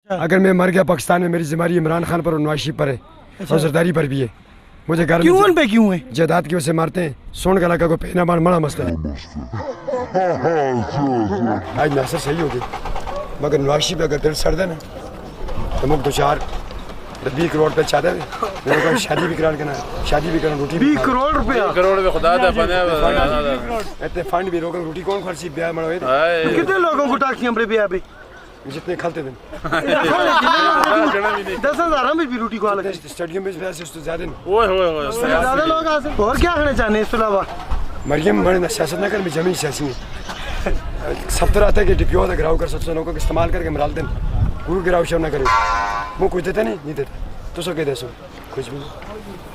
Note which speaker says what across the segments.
Speaker 1: अगर मैं मर गया पाकिस्तान में, मेरी जिम्मेदारी इमरान खान पर और नवाज शरीफ पर है और जरदारी पर भी है। मुझे घर
Speaker 2: क्यों उन पे क्यों है?
Speaker 1: जायदाद की वजह से मारते हैं। सोन का लगा को पहना मार बड़ा मसला है। आज नासर सही हो गई, मगर नवाज शरीफ अगर दिल सड़ दे ना तो मुझ 20 करोड़ पे चाहते थे। मेरे को शादी भी करा करना, शादी भी करना, रोटी
Speaker 2: 20 करोड़ रुपया
Speaker 3: खुदा दा बने
Speaker 1: इतने फंड भी रोकन, रोटी कौन खर्ची ब्याह मना हुए
Speaker 2: कितने लोगों को टाकियां पे ब्याह पे
Speaker 1: जितने खलते थे
Speaker 2: 10,000 में भी रोटी खा लगे।
Speaker 1: स्टेडियम में पैसे उससे ज्यादा
Speaker 2: ज्यादा लोग आ सकते। और क्या कहना चाहते हैं इसके अलावा?
Speaker 1: मरियम बड़े सियासत न कर, मैं जमीन सियासी है। सब तरह आता है कि डिप्यो होता गिराव कर सबसे लोगों को इस्तेमाल करके मराल दें, पूरी गिराव शव ना करे। वो कुछ देता नहीं देता तो सो कह दे सो कुछ भी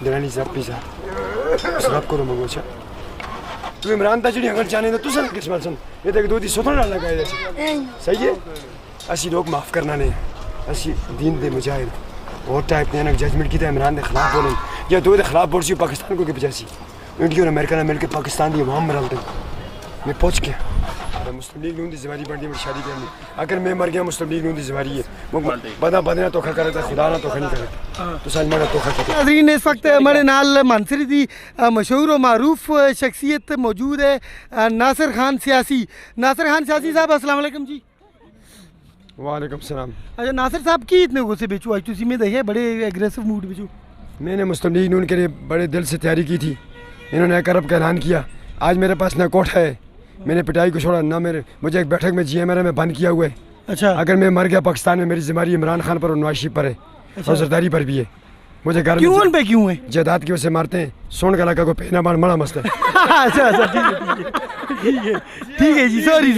Speaker 1: देना नहीं साहब पिज़्ज़ा सब करो मंगो। अच्छा तू इमरान था जी अगर जाने तो सर किस सन ये तक 2 दिन सोतन डालना गए सही है। असी लोग माफ़ करना नहीं, असी दीन दे मुजाहिद और टाइप ने जजमेंट की इमरान के खिलाफ बोलें या 2 के खिलाफ बोल सी पाकिस्तान को के बचासी इंडिया और अमेरिका ने मिलकर पाकिस्तान की वहाँ मरल दें। मैं पहुँच गया मुस्लिम लीग नून की जिम्मेदारी बढ़ी मेरी शादी करनी। अगर मैं मर गया मुस्लिम लीग नून की जिम्मेदारी है बदा बदना धोखा करे था खुदा ना धोखा नहीं करे तो सच मेरा धोखा किया।
Speaker 2: नाज़रीन इस वक्त हमारे नाल मानसरी दी मशहूर और मारूफ शख्सियत मौजूद है, नासिर खान सियासी। नासिर खान सियासी साहब अस्सलाम वालेकुम जी।
Speaker 1: वालेकुम सलाम।
Speaker 2: अच्छा नासिर साहब की इतने गुस्से बेचू आज तुसी में देखे बड़े एग्रेसिव मूड बेचू?
Speaker 1: मैंने मुस्लिम लीग नून के लिए बड़े दिल से तैयारी की थी। इन्होंने एक अरब का ऐलान किया। आज मेरे पास ना कोट है, मैंने पिटाई को छोड़ा ना मुझे एक बैठक में GMRA में बंद किया हुआ है।
Speaker 2: अच्छा
Speaker 1: अगर मैं मर गया पाकिस्तान में, मेरी जिम्मेदारी इमरान खान पर और नवाज शरीफ पर है और जरदारी पर भी है। मुझे घर
Speaker 2: क्यों उन पे क्यों है?
Speaker 1: जायदाद की वजह से मारते हैं। सोन का लगा को पहना मार बड़ा मसला है।
Speaker 2: अच्छा ठीक है जी, सॉरी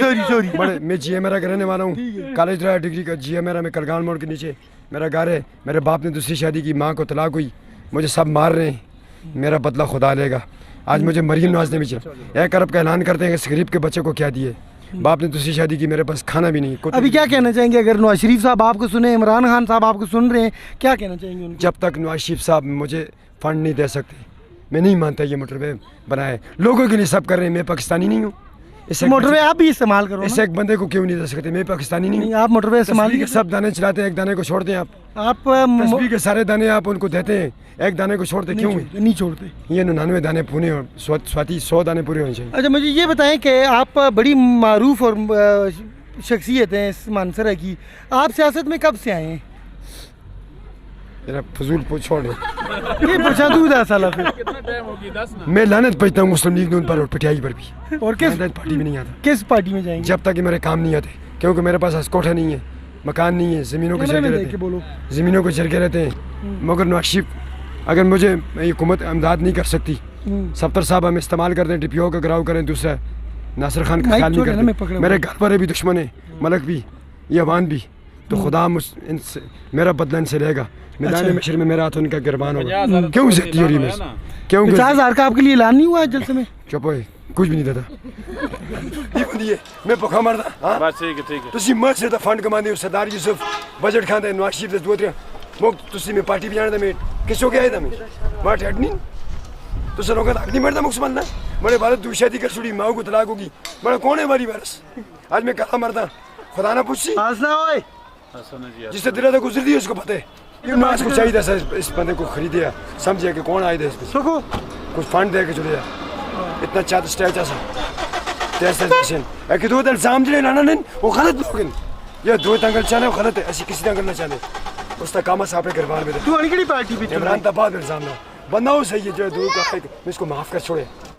Speaker 1: बड़े मैं GMRA का रहने वाला हूँ, कॉलेज रहा डिग्री का GMRA में करगान मोड़ के नीचे मेरा घर है। मेरे बाप ने दूसरी शादी की, माँ को तलाक हुई, मुझे सब मार रहे हैं, मेरा बदला खुदा लेगा। आज मुझे मरियम नवाज ने भी चला 1 अरब का ऐलान करते हैं कि गरीब के बच्चे को क्या दिए। बाप ने दूसरी शादी की, मेरे पास खाना भी नहीं।
Speaker 2: अभी क्या कहना चाहेंगे अगर नवाज शरीफ साहब आपको सुने, इमरान खान साहब आपको सुन रहे हैं, क्या कहना चाहेंगे उनको?
Speaker 1: जब तक नवाज शरीफ साहब मुझे फंड नहीं दे सकते, मैं नहीं मानता ये मोटरवे बनाए लोगों के लिए सब कर रहे हैं। मैं पाकिस्तानी नहीं हूँ।
Speaker 2: मोटरवे आप भी इस्तेमाल करो।
Speaker 1: इसे एक बंदे को क्यों नहीं दे सकते? मैं पाकिस्तानी नहीं हूँ।
Speaker 2: आप मोटरवे इस्तेमाल
Speaker 1: के सब दाने चलाते हैं, एक दाने को छोड़ते हैं। आप
Speaker 2: तस्बीह
Speaker 1: के सारे दाने आप उनको देते हैं, एक दाने को छोड़ते क्यों?
Speaker 2: नहीं छोड़ते।
Speaker 1: ये 99 दाने पूरे और स्वाति 100 दाने पूरे होने चाहिए।
Speaker 2: अच्छा मुझे ये बताएं कि आप बड़ी मारूफ और शख्सियत हैं इस मानसरा की, आप सियासत में कब से आए हैं?
Speaker 1: मेरा फजूल छोड़
Speaker 2: ये पूछा तू था साला फिर।
Speaker 1: मैं लानत भेजता हूँ मुस्लिम लीग नून पर और पटियाई पर भी।
Speaker 2: और किस
Speaker 1: पार्टी में नहीं आता?
Speaker 2: किस पार्टी में जाएंगे?
Speaker 1: जब तक कि मेरे काम नहीं आते, क्योंकि मेरे पास कोठा नहीं है, मकान नहीं है, ज़मीनों को चलके रहते हैं, ज़मीनों को चलके रहते हैं। मगर नवाज शरीफ अगर मुझे हुकूमत इमदाद नहीं कर सकती, 70 साहब हम इस्तेमाल करते हैं, डिप्यो का गिराव करें, दूसरा नासिर खान का ख्याल नहीं करते। मेरे घर पर भी दुश्मन है, मलक भी, ये अवान भी, तो खुदा मेरा बदला इनसे लेगा। मैदान मशर में मेरा हाथ उनका गिरबान होगा। क्यों सकती हो रही है? क्यों
Speaker 2: 50,000 का आपके लिए ऐलान नहीं हुआ जलसे में?
Speaker 1: चुप हो, कुछ भी नहीं देता। मैं भुखा मरदा। हां बस ठीक है ਤੁਸੀਂ ਮਰ ਸੇ ਤਾਂ ਫੰਡ ਕਮਾਉਂਦੇ ਹੋ। ਸਰਦਾਰ ਯੂਸਫ ਬਜਟ ਖਾਂਦਾ ਨਵਾਜ਼ ਸ਼ਰੀਫ ਦੇ 2-3 ਮੁਕ ਤੁਸੀਂ ਮੈਂ ਪਾਰਟੀ ਵੀ ਜਾਣਦਾ। ਮੈਂ ਕਿਸੋ ਗਿਆ ਇਹਦਾ ਮੈਂ ਮਾਰ ਹਟਨੀ तो सर होगा अग्नि मरदा मुसलमान ना बड़े भारत दूसरी शादी कर छुड़ी, माँ को तलाक होगी, बड़ा कौन है हमारी वारस? आज मैं कहा मरदा खुदा ना पूछी जिससे दिला था गुजर दी उसको पता है। नाज को चाहिए सर इस बंदे को खरीदे, समझे कि कौन आए थे इस पे कुछ फंड दे के चले जाए। इतना चाहते स्टेज ऐसा कि 2 इल्जाम जो लाना नहीं वो गलत लोग हैं। ये 2 तंगल चाहना वो गलत है, ऐसी किसी तंगल ना चाहते उसका काम साहब घरबार में।
Speaker 2: तू अनकड़ी पार्टी भी
Speaker 1: इमरान तबाद इल्जाम ना बंदा हो सही है जो 2 का मैं इसको माफ कर छोड़े।